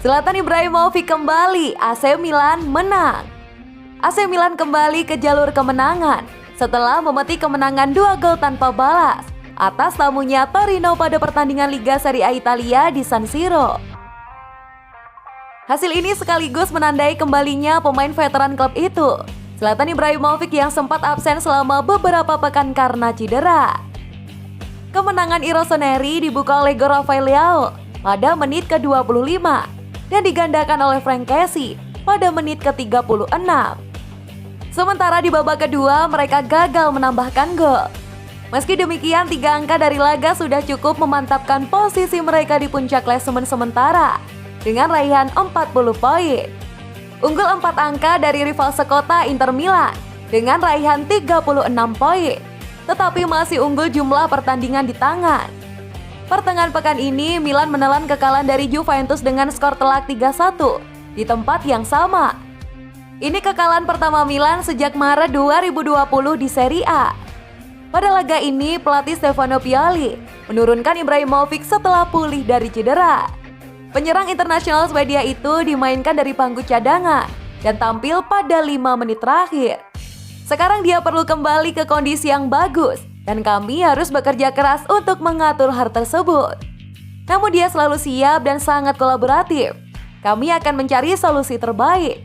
Zlatan Ibrahimovic kembali, AC Milan menang. AC Milan kembali ke jalur kemenangan setelah memetik kemenangan 2 gol tanpa balas atas tamunya Torino pada pertandingan Liga Serie A Italia di San Siro. Hasil ini sekaligus menandai kembalinya pemain veteran klub itu, Zlatan Ibrahimovic yang sempat absen selama beberapa pekan karena cedera. Kemenangan i rossoneri dibuka oleh gol Rafael Leao pada menit ke-25 dan digandakan oleh Franck Kessie pada menit ke-36. Sementara di babak kedua mereka gagal menambahkan gol. Meski demikian 3 angka dari laga sudah cukup memantapkan posisi mereka di puncak klasemen sementara dengan raihan 40 poin. Unggul 4 angka dari rival sekota Inter Milan dengan raihan 36 poin, tetapi masih unggul jumlah pertandingan di tangan. Pertengahan pekan ini Milan menelan kekalahan dari Juventus dengan skor telak 3-1 di tempat yang sama. Ini kekalahan pertama Milan sejak Maret 2020 di Serie A. Pada laga ini pelatih Stefano Pioli menurunkan Ibrahimovic setelah pulih dari cedera. Penyerang internasional Swedia itu dimainkan dari bangku cadangan dan tampil pada 5 menit terakhir. Sekarang dia perlu kembali ke kondisi yang bagus dan kami harus bekerja keras untuk mengatur hal tersebut. Namun dia selalu siap dan sangat kolaboratif. Kami akan mencari solusi terbaik.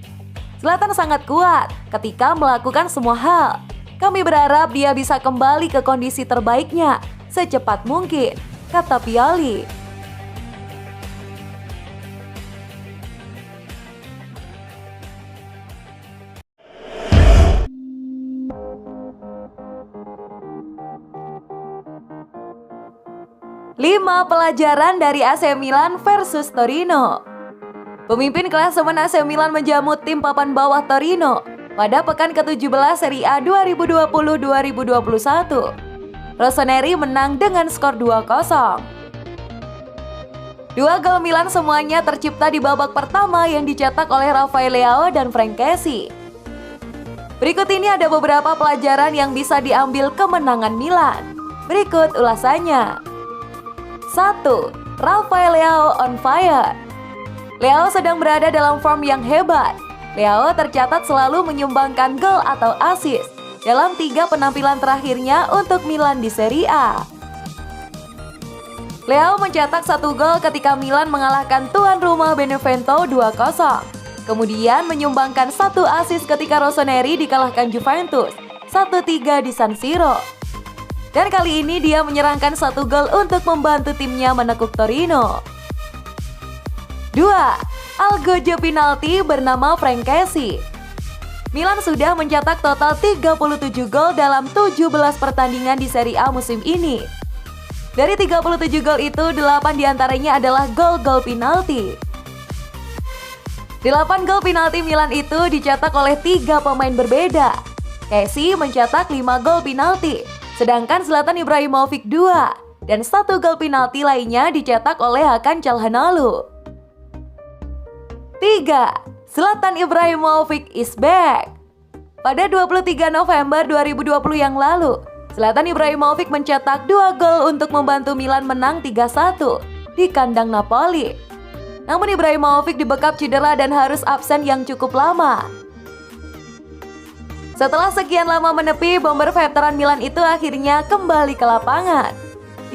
Zlatan sangat kuat ketika melakukan semua hal. Kami berharap dia bisa kembali ke kondisi terbaiknya secepat mungkin, kata Pioli. Lima pelajaran dari AC Milan versus Torino. Pemimpin klasemen AC Milan menjamu tim papan bawah Torino pada pekan ke-17 Serie A 2020-2021. Rossoneri menang dengan skor 2-0. 2 gol Milan semuanya tercipta di babak pertama yang dicetak oleh Rafael Leao dan Franck Kessie. Berikut ini ada beberapa pelajaran yang bisa diambil kemenangan Milan. Berikut ulasannya. 1. Rafael Leao on fire. Leao sedang berada dalam form yang hebat. Leao tercatat selalu menyumbangkan gol atau assist dalam 3 penampilan terakhirnya untuk Milan di Serie A. Leao mencetak 1 gol ketika Milan mengalahkan tuan rumah Benevento 2-0. Kemudian menyumbangkan 1 assist ketika Rossoneri dikalahkan Juventus 1-3 di San Siro. Dan kali ini dia menyerangkan 1 gol untuk membantu timnya menekuk Torino. 2. Algojo penalti bernama Franck Kessie. Milan sudah mencetak total 37 gol dalam 17 pertandingan di Serie A musim ini. Dari 37 gol itu, 8 diantaranya adalah gol-gol penalti. 8 gol penalti Milan itu dicetak oleh 3 pemain berbeda. Kessie mencetak 5 gol penalti, sedangkan Zlatan Ibrahimovic 2, dan 1 gol penalti lainnya dicetak oleh Hakan Çalhanoğlu. 3. Zlatan Ibrahimovic is back. Pada 23 November 2020 yang lalu, Zlatan Ibrahimovic mencetak 2 gol untuk membantu Milan menang 3-1 di kandang Napoli. Namun Ibrahimovic dibekap cedera dan harus absen yang cukup lama. Setelah sekian lama menepi, bomber veteran Milan itu akhirnya kembali ke lapangan.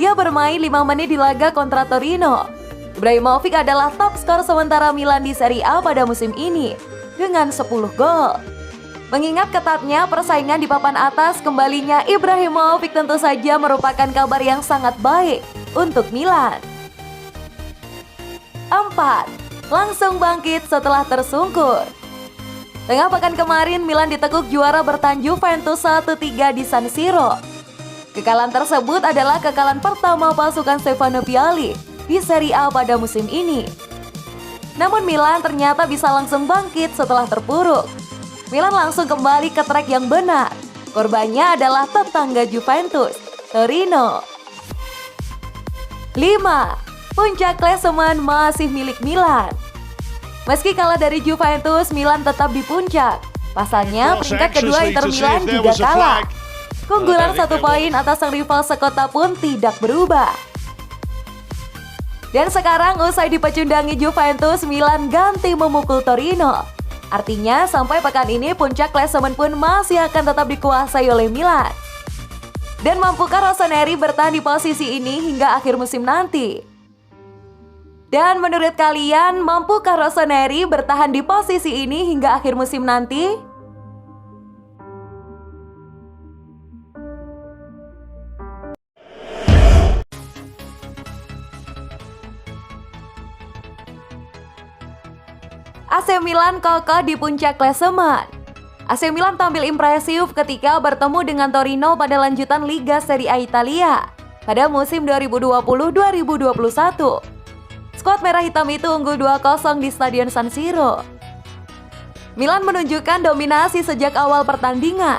Dia bermain 5 menit di laga kontra Torino. Ibrahimovic adalah top skor sementara Milan di Serie A pada musim ini dengan 10 gol. Mengingat ketatnya persaingan di papan atas, kembalinya Ibrahimovic tentu saja merupakan kabar yang sangat baik untuk Milan. 4. Langsung bangkit setelah tersungkur. Tengah pekan kemarin Milan ditekuk juara bertahan Juventus 1-3 di San Siro. Kekalahan tersebut adalah kekalahan pertama pasukan Stefano Pioli di Serie A pada musim ini. Namun Milan ternyata bisa langsung bangkit setelah terpuruk. Milan langsung kembali ke trek yang benar. Korbannya adalah tetangga Juventus, Torino. 5. Puncak klasemen masih milik Milan. Meski kalah dari Juventus, Milan tetap di puncak. Pasalnya peringkat kedua Inter Milan juga kalah. Keunggulan 1 poin atas sang rival sekota pun tidak berubah. Dan sekarang usai dipecundangi Juventus, Milan ganti memukul Torino. Artinya sampai pekan ini puncak klasemen pun masih akan tetap dikuasai oleh Milan. Dan mampukah Rossoneri bertahan di posisi ini hingga akhir musim nanti? Dan menurut kalian, mampukah Rossoneri bertahan di posisi ini hingga akhir musim nanti? AC Milan kokoh di puncak klasemen. AC Milan tampil impresif ketika bertemu dengan Torino pada lanjutan Liga Serie A Italia pada musim 2020-2021. Skuad merah hitam itu unggul 2-0 di Stadion San Siro. Milan menunjukkan dominasi sejak awal pertandingan.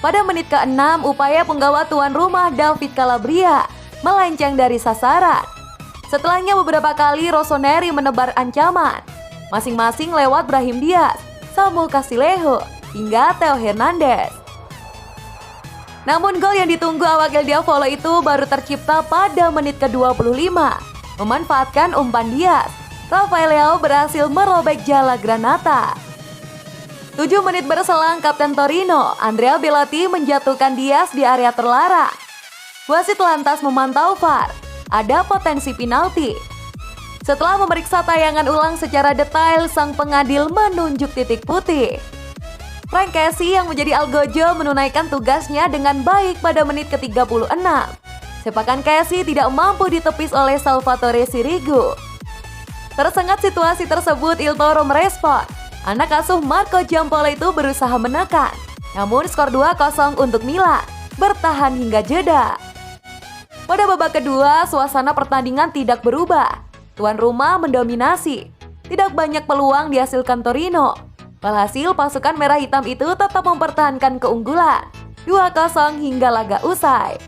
Pada menit ke-6, upaya penggawa tuan rumah David Calabria melenceng dari sasaran. Setelahnya beberapa kali Rossoneri menebar ancaman, masing-masing lewat Brahim Diaz, Samu Castillejo, hingga Theo Hernandez. Namun gol yang ditunggu awak El Diavolo itu baru tercipta pada menit ke-25. Memanfaatkan umpan Diaz, Rafael Leao berhasil merobek jala Granata. 7 menit berselang, Kapten Torino, Andrea Bellotti menjatuhkan Diaz di area terlarang. Wasit lantas memantau VAR, ada potensi penalti. Setelah memeriksa tayangan ulang secara detail, sang pengadil menunjuk titik putih. Frank Kessie yang menjadi algojo menunaikan tugasnya dengan baik pada menit ke-36. Sepakan Kessie tidak mampu ditepis oleh Salvatore Sirigu. Tersengat situasi tersebut, Il Toro merespon. Anak asuh Marco Giampolo itu berusaha menekan. Namun skor 2-0 untuk Milan, bertahan hingga jeda. Pada babak kedua, suasana pertandingan tidak berubah. Tuan rumah mendominasi. Tidak banyak peluang dihasilkan Torino. Walhasil pasukan merah hitam itu tetap mempertahankan keunggulan 2-0 hingga laga usai.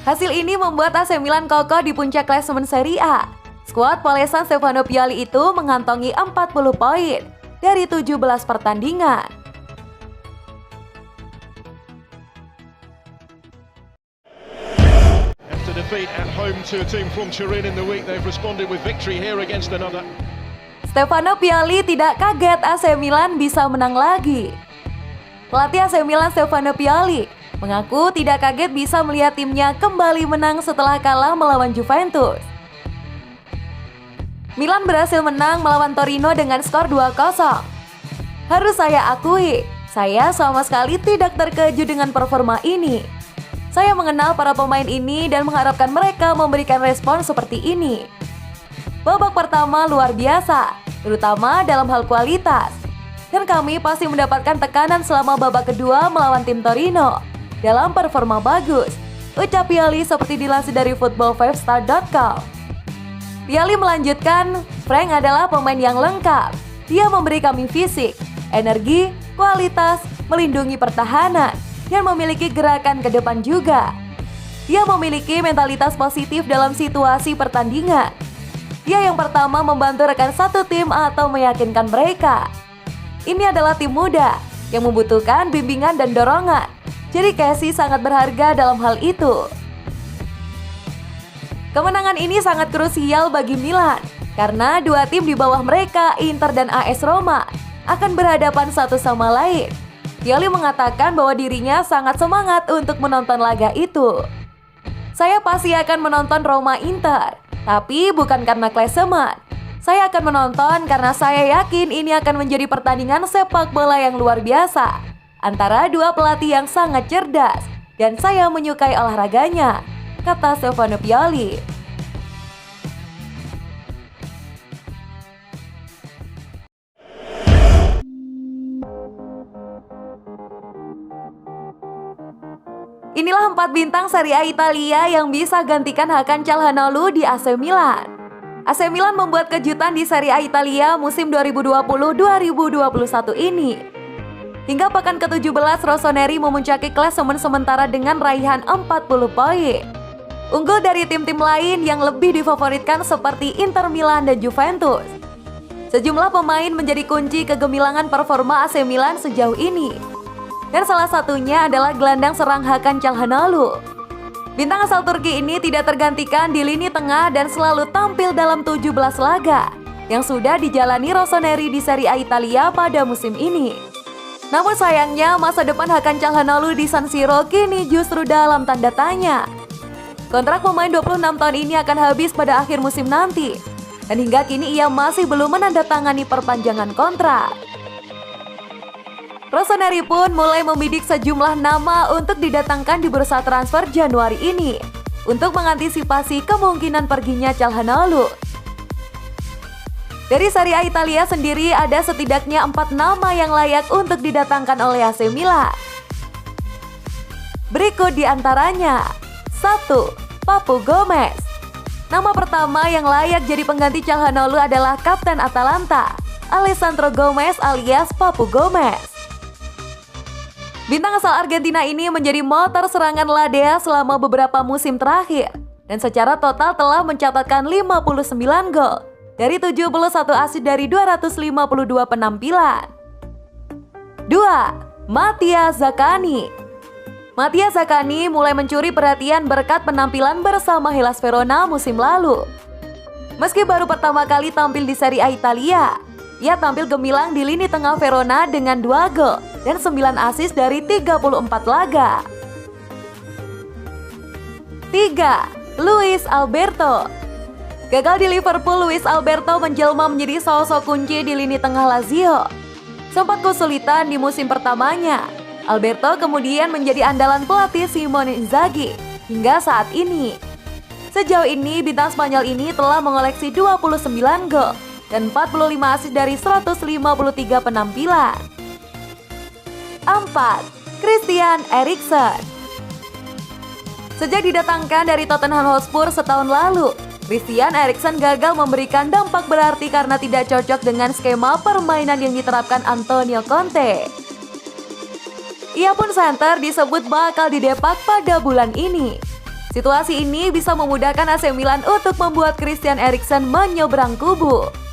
Hasil ini membuat AC Milan kokoh di puncak klasemen Serie A. Skuad polesan Stefano Pioli itu mengantongi 40 poin dari 17 pertandingan. Defeat at home to a team from Turin in the week, they've responded with victory here against another. Stefano Pioli tidak kaget AC Milan bisa menang lagi. Pelatih AC Milan Stefano Pioli mengaku tidak kaget bisa melihat timnya kembali menang setelah kalah melawan Juventus. Milan berhasil menang melawan Torino dengan skor 2-0. Harus saya akui, saya sama sekali tidak terkejut dengan performa ini. Saya mengenal para pemain ini dan mengharapkan mereka memberikan respon seperti ini. Babak pertama luar biasa, terutama dalam hal kualitas. Dan kami pasti mendapatkan tekanan selama babak kedua melawan tim Torino dalam performa bagus, ucap Pioli seperti dilansir dari football5star.com. Pioli melanjutkan, Frank adalah pemain yang lengkap. Dia memberi kami fisik, energi, kualitas, melindungi pertahanan, dan memiliki gerakan ke depan juga. Dia memiliki mentalitas positif dalam situasi pertandingan. Dia yang pertama membantu rekan satu tim atau meyakinkan mereka. Ini adalah tim muda yang membutuhkan bimbingan dan dorongan. Jadi Kessie sangat berharga dalam hal itu. Kemenangan ini sangat krusial bagi Milan karena dua tim di bawah mereka, Inter dan AS Roma, akan berhadapan satu sama lain. Pioli mengatakan bahwa dirinya sangat semangat untuk menonton laga itu. Saya pasti akan menonton Roma Inter, tapi bukan karena klasemen. Saya akan menonton karena saya yakin ini akan menjadi pertandingan sepak bola yang luar biasa antara dua pelatih yang sangat cerdas dan saya menyukai olahraganya, kata Stefano Pioli. Inilah 4 bintang Serie A Italia yang bisa gantikan Hakan Calhanoglu di AC Milan. AC Milan membuat kejutan di Serie A Italia musim 2020-2021 ini. Hingga pekan ke-17, Rossoneri memuncaki klasemen sementara dengan raihan 40 poin. Unggul dari tim-tim lain yang lebih difavoritkan seperti Inter Milan dan Juventus. Sejumlah pemain menjadi kunci kegemilangan performa AC Milan sejauh ini. Dan salah satunya adalah gelandang serang Hakan Calhanoglu. Bintang asal Turki ini tidak tergantikan di lini tengah dan selalu tampil dalam 17 laga yang sudah dijalani Rossoneri di Serie A Italia pada musim ini. Namun sayangnya masa depan Hakan Çalhanoğlu di San Siro kini justru dalam tanda tanya. Kontrak pemain 26 tahun ini akan habis pada akhir musim nanti, dan hingga kini ia masih belum menandatangani perpanjangan kontrak. Rossoneri pun mulai membidik sejumlah nama untuk didatangkan di bursa transfer Januari ini untuk mengantisipasi kemungkinan perginya Çalhanoğlu. Dari Serie A Italia sendiri ada setidaknya 4 nama yang layak untuk didatangkan oleh AC Milan. Berikut diantaranya. 1. Papu Gomez. Nama pertama yang layak jadi pengganti Çalhanoğlu adalah Kapten Atalanta, Alessandro Gomez alias Papu Gomez. Bintang asal Argentina ini menjadi motor serangan Ladea selama beberapa musim terakhir dan secara total telah mencatatkan 59 gol dari 71 assist dari 252 penampilan. 2. Mathias Zaccagni. Mathias Zaccagni mulai mencuri perhatian berkat penampilan bersama Hellas Verona musim lalu. Meski baru pertama kali tampil di Serie A Italia, ia tampil gemilang di lini tengah Verona dengan 2 gol dan 9 assist dari 34 laga. 3. Luis Alberto. Gagal di Liverpool, Luis Alberto menjelma menjadi sosok kunci di lini tengah Lazio. Sempat kesulitan di musim pertamanya, Alberto kemudian menjadi andalan pelatih Simone Inzaghi hingga saat ini. Sejauh ini, bintang Spanyol ini telah mengoleksi 29 gol dan 45 assist dari 153 penampilan. 4. Christian Eriksen. Sejak didatangkan dari Tottenham Hotspur setahun lalu, Christian Eriksen gagal memberikan dampak berarti karena tidak cocok dengan skema permainan yang diterapkan Antonio Conte. Ia pun center disebut bakal didepak pada bulan ini. Situasi ini bisa memudahkan AC Milan untuk membuat Christian Eriksen menyeberang kubu.